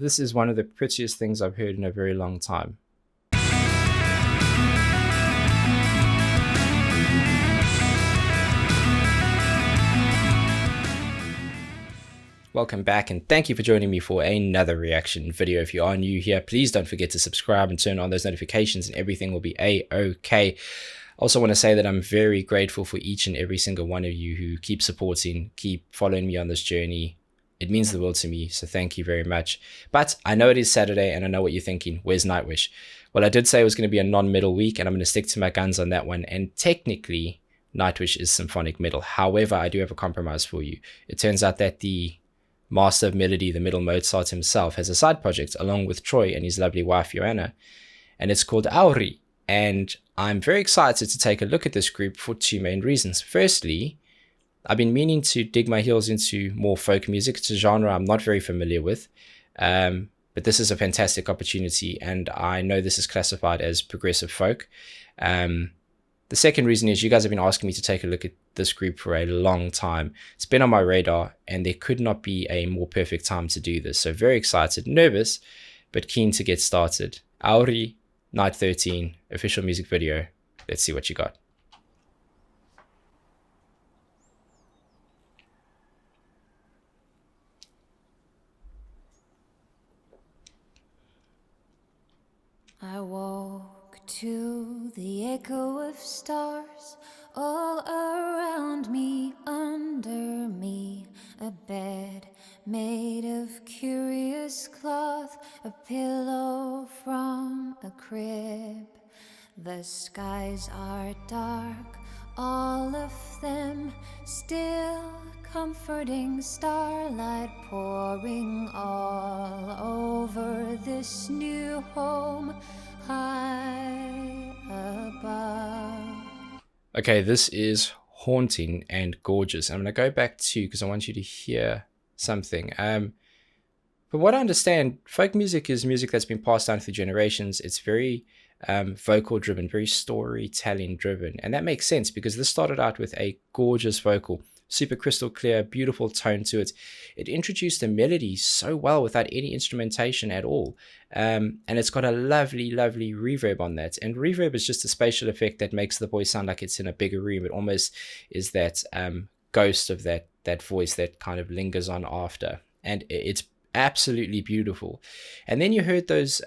This is one of the prettiest things I've heard in a very long time. Welcome back, and thank you for joining me for another reaction video. If you are new here, please don't forget to subscribe and turn on those notifications and everything will be a-okay. Also want to say that I'm very grateful for each and every single one of you who keep supporting, keep following me on this journey. It means the world to me, so thank you very much. But I know it is Saturday, and I know what you're thinking. Where's Nightwish? Well, I did say it was going to be a non-metal week, and I'm going to stick to my guns on that one. And technically, Nightwish is symphonic metal. However, I do have a compromise for you. It turns out that the master of melody, the middle Mozart himself, has a side project along with Troy and his lovely wife Joanna, and it's called Auri. And I'm very excited to take a look at this group for two main reasons. Firstly, I've been meaning to dig my heels into more folk music. It's a genre I'm not very familiar with, but this is a fantastic opportunity, and I know this is classified as progressive folk. The second reason is you guys have been asking me to take a look at this group for a long time. It's been on my radar, and there could not be a more perfect time to do this. So very excited, nervous, but keen to get started. Auri, Night 13, official music video. Let's see what you got. I walk to the echo of stars all around me, under me, a bed made of curious cloth, a pillow from a crib. The skies are dark, all of them, still comforting starlight pouring all over this new home high above. Okay, this is haunting and gorgeous. I'm going to go back to, because I want you to hear something. But what I understand, folk music is music that's been passed down through generations. It's very vocal driven, very storytelling driven. And that makes sense because this started out with a gorgeous vocal, super crystal clear, beautiful tone to it. It introduced a melody so well without any instrumentation at all. And it's got a lovely, lovely reverb on that. And reverb is just a spatial effect that makes the voice sound like it's in a bigger room. It almost is that ghost of that voice that kind of lingers on after. And it's absolutely beautiful. And then you heard those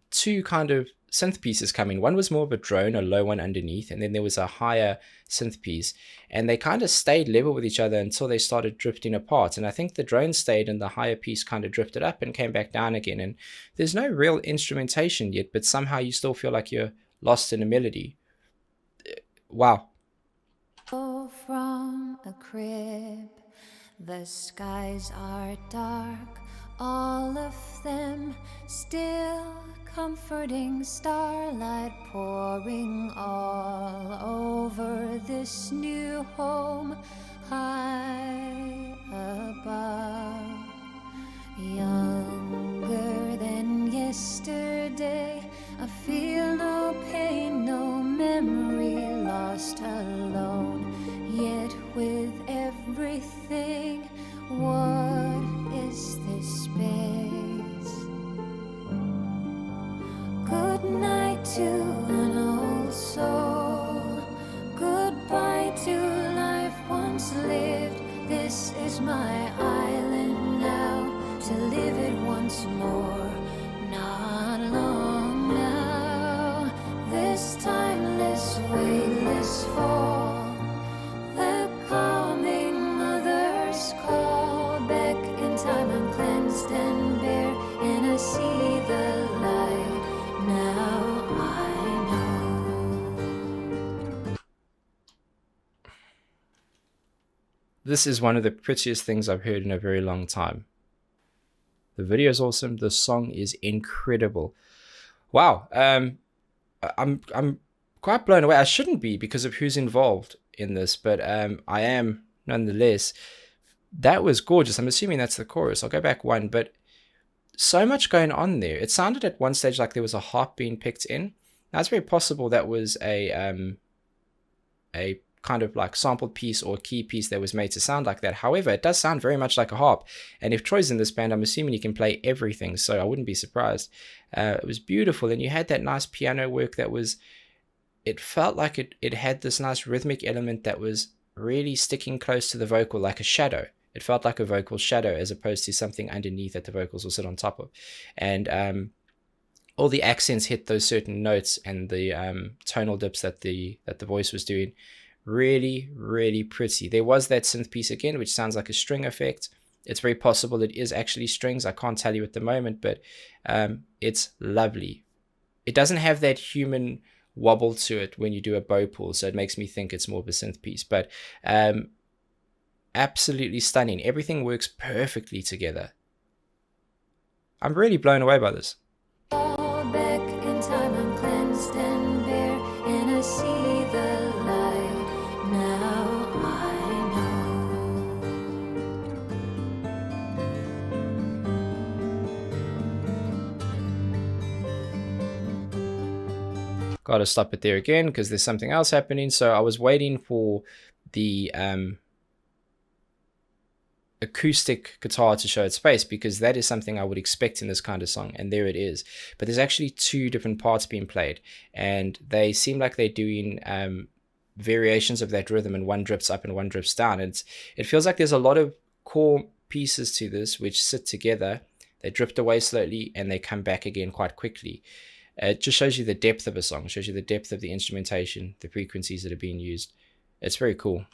two kind of synth pieces coming. One was more of a drone, a low one underneath, and then there was a higher synth piece, and they kind of stayed level with each other until they started drifting apart. And I think the drone stayed and the higher piece kind of drifted up and came back down again. And there's no real instrumentation yet, but somehow you still feel like you're lost in a melody. Wow. From a crib, the skies are dark, all of them, still comforting starlight pouring all over this new home high above. Younger than yesterday, I feel no pain, no memory, lost alone, yet with everything. What is this space? Good night to an old soul, goodbye to life once lived. This is my island now, to live it once more. Not long now, this timeless, weightless fall, the calming mother's call. Back in time I'm cleansed and bare, and I see the light. Now I know. This is one of the prettiest things I've heard in a very long time. The video is awesome. The song is incredible. Wow. I'm quite blown away. I shouldn't be because of who's involved in this, but I am nonetheless. That was gorgeous. I'm assuming that's the chorus. I'll go back one, but so much going on there. It sounded at one stage like there was a harp being picked in. Now it's very possible that was a kind of like sampled piece or key piece that was made to sound like that. However, it does sound very much like a harp. And if Troy's in this band, I'm assuming he can play everything, so I wouldn't be surprised. It was beautiful, and you had that nice piano work that was, it felt like it had this nice rhythmic element that was really sticking close to the vocal, like a shadow. It felt like a vocal shadow as opposed to something underneath that the vocals will sit on top of. And all the accents hit those certain notes, and the tonal dips that the voice was doing, really, really pretty. There was that synth piece again, which sounds like a string effect. It's very possible it is actually strings. I can't tell you at the moment, but it's lovely. It doesn't have that human wobble to it when you do a bow pull, so it makes me think it's more of a synth piece. But absolutely stunning. Everything works perfectly together. I'm really blown away by this. Back in time, I'm cleansed and bare, and I see the light. Now I know. Gotta stop it there again because there's something else happening. So I was waiting for the acoustic guitar to show its face, because that is something I would expect in this kind of song, and there it is. But there's actually two different parts being played, and they seem like they're doing variations of that rhythm, and one drips up and one drips down. It feels like there's a lot of core pieces to this which sit together. They drift away slowly and they come back again quite quickly. It just shows you the depth of a song, shows you the depth of the instrumentation, the frequencies that are being used. It's very cool.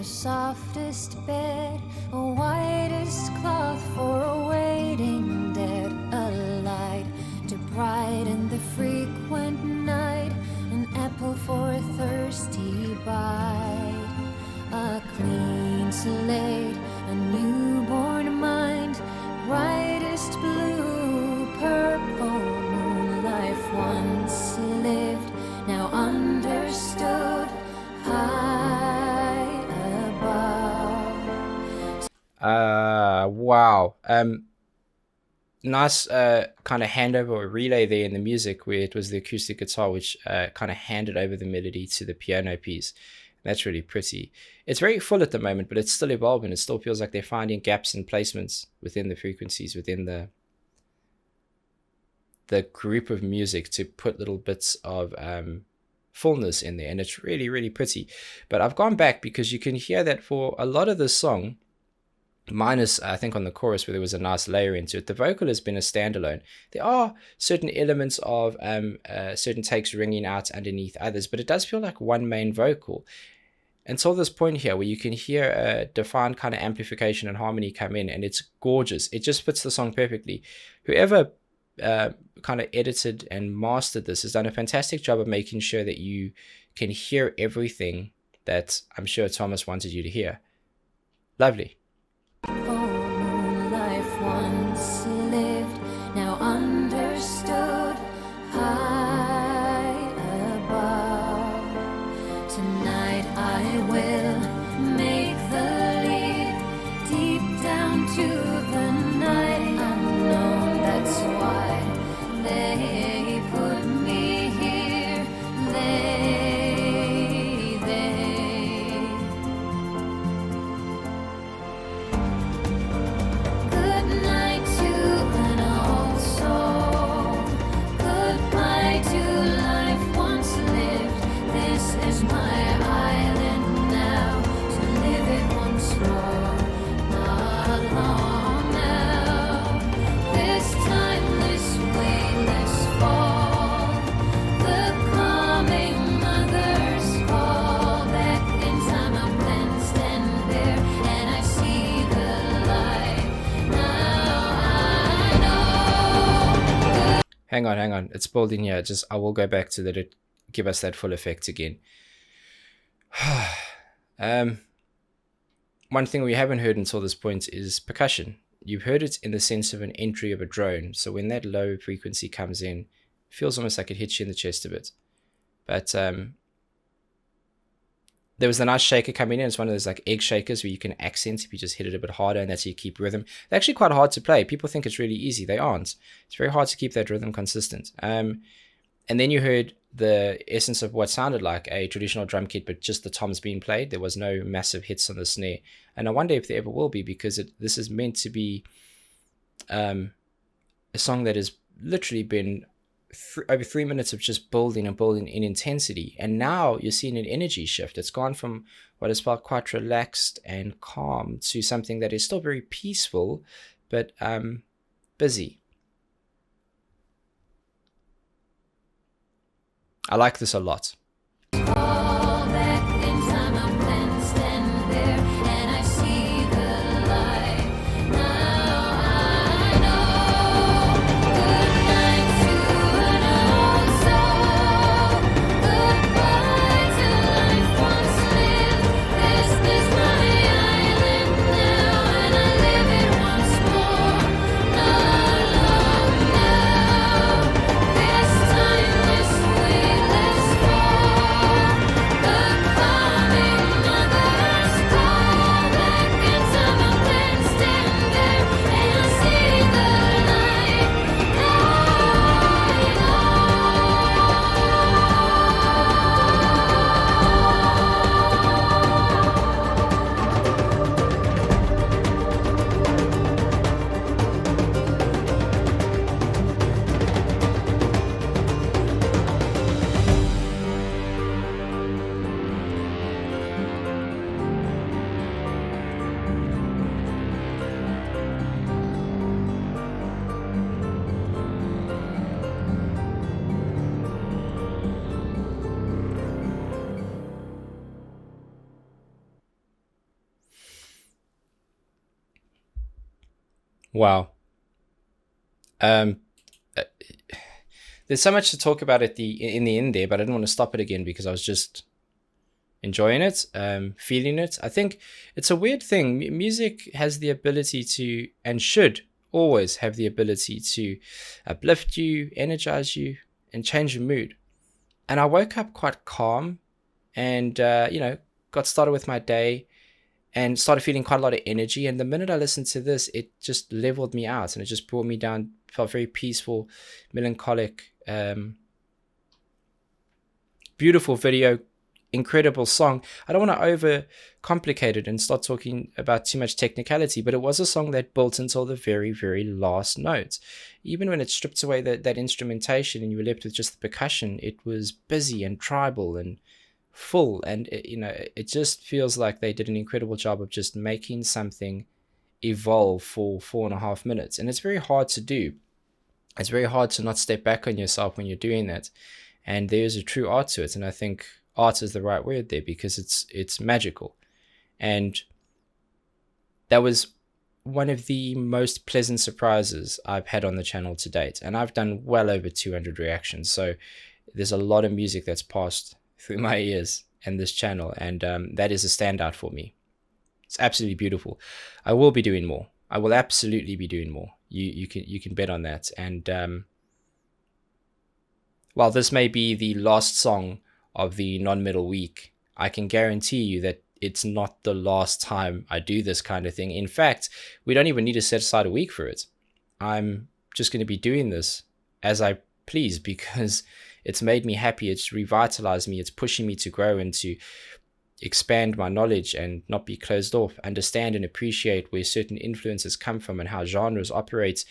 Softest bed, a whitest cloth for a waiting dead, a light to brighten the frequent night, an apple for a thirsty bite, a clean slate, a newborn mind, brightest blue, purple moon, life once lived, now understood, wow. Nice kind of handover or relay there in the music, where it was the acoustic guitar which kind of handed over the melody to the piano piece. That's really pretty. It's very full at the moment, but it's still evolving. It still feels like they're finding gaps and placements within the frequencies, within the group of music, to put little bits of fullness in there, and it's really, really pretty. But I've gone back because you can hear that for a lot of the song, minus I think on the chorus where there was a nice layer into it, the vocal has been a standalone. There are certain elements of certain takes ringing out underneath others, but it does feel like one main vocal until this point here, where you can hear a defined kind of amplification and harmony come in, and it's gorgeous. It just fits the song perfectly. Whoever kind of edited and mastered this has done a fantastic job of making sure that you can hear everything that I'm sure Thomas wanted you to hear. Lovely. Life once lived, now understood, high above. Tonight I will make the leap deep down to the night unknown. That's why they put me here. Good night to an old soul. Goodbye to life once lived. This is my island now, to live it once more. Not long now. This timeless, weightless fall. The coming mother's call. Back in time, I'm cleansed and bare, and I see the light. Hang on. It's building here. I will go back to that. Give us that full effect again. One thing we haven't heard until this point is percussion. You've heard it in the sense of an entry of a drone. So when that low frequency comes in, Feels almost like it hits you in the chest a bit. But there was the nice shaker coming in. It's one of those like egg shakers where you can accent if you just hit it a bit harder, and that's how you keep rhythm. They're actually quite hard to play. People think it's really easy. They aren't. It's very hard to keep that rhythm consistent. And then you heard the essence of what sounded like a traditional drum kit, but just the toms being played. There was no massive hits on the snare. And I wonder if there ever will be, because this is meant to be a song that has literally been over 3 minutes of just building and building in intensity, and now you're seeing an energy shift. It's gone from what is felt quite relaxed and calm to something that is still very peaceful, but busy. I like this a lot. Wow. There's so much to talk about in the end there, but I didn't want to stop it again because I was just enjoying it, feeling it. I think it's a weird thing. Music has the ability to, and should always have the ability to, uplift you, energize you, and change your mood. And I woke up quite calm and, got started with my day and started feeling quite a lot of energy. And the minute I listened to this, it just leveled me out and it just brought me down, felt very peaceful, melancholic, beautiful video, incredible song. I don't want to overcomplicate it and start talking about too much technicality, but it was a song that built until the very, very last note. Even when it stripped away that instrumentation and you were left with just the percussion, it was busy and tribal and full, and it just feels like they did an incredible job of just making something evolve for 4.5 minutes. And it's very hard to do. It's very hard to not step back on yourself when you're doing that, and there's a true art to it. And I think art is the right word there, because it's magical. And that was one of the most pleasant surprises I've had on the channel to date, and I've done well over 200 reactions, so there's a lot of music that's passed through my ears and this channel, and that is a standout for me. It's absolutely beautiful. I will be doing more. I will absolutely be doing more. You can bet on that. And while this may be the last song of the non-metal week, I can guarantee you that it's not the last time I do this kind of thing. In fact, we don't even need to set aside a week for it. I'm just going to be doing this as I please, because it's made me happy. It's revitalized me. It's pushing me to grow and to expand my knowledge and not be closed off, understand and appreciate where certain influences come from and how genres operate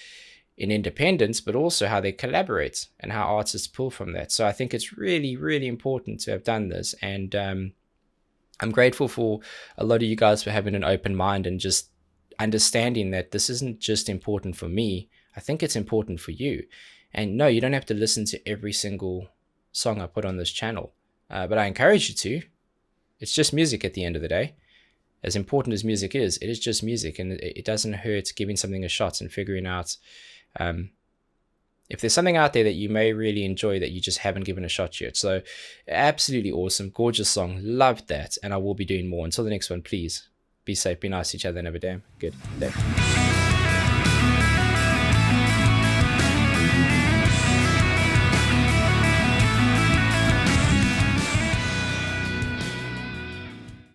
in independence, but also how they collaborate and how artists pull from that. So I think it's really, really important to have done this. And I'm grateful for a lot of you guys for having an open mind and just understanding that this isn't just important for me. I think it's important for you. And no, you don't have to listen to every single song I put on this channel, but I encourage you to. It's just music at the end of the day. As important as music is, it is just music, and it doesn't hurt giving something a shot and figuring out if there's something out there that you may really enjoy that you just haven't given a shot yet. So absolutely awesome, gorgeous song, loved that, and I will be doing more. Until the next one, please be safe, be nice to each other, and have a damn good day.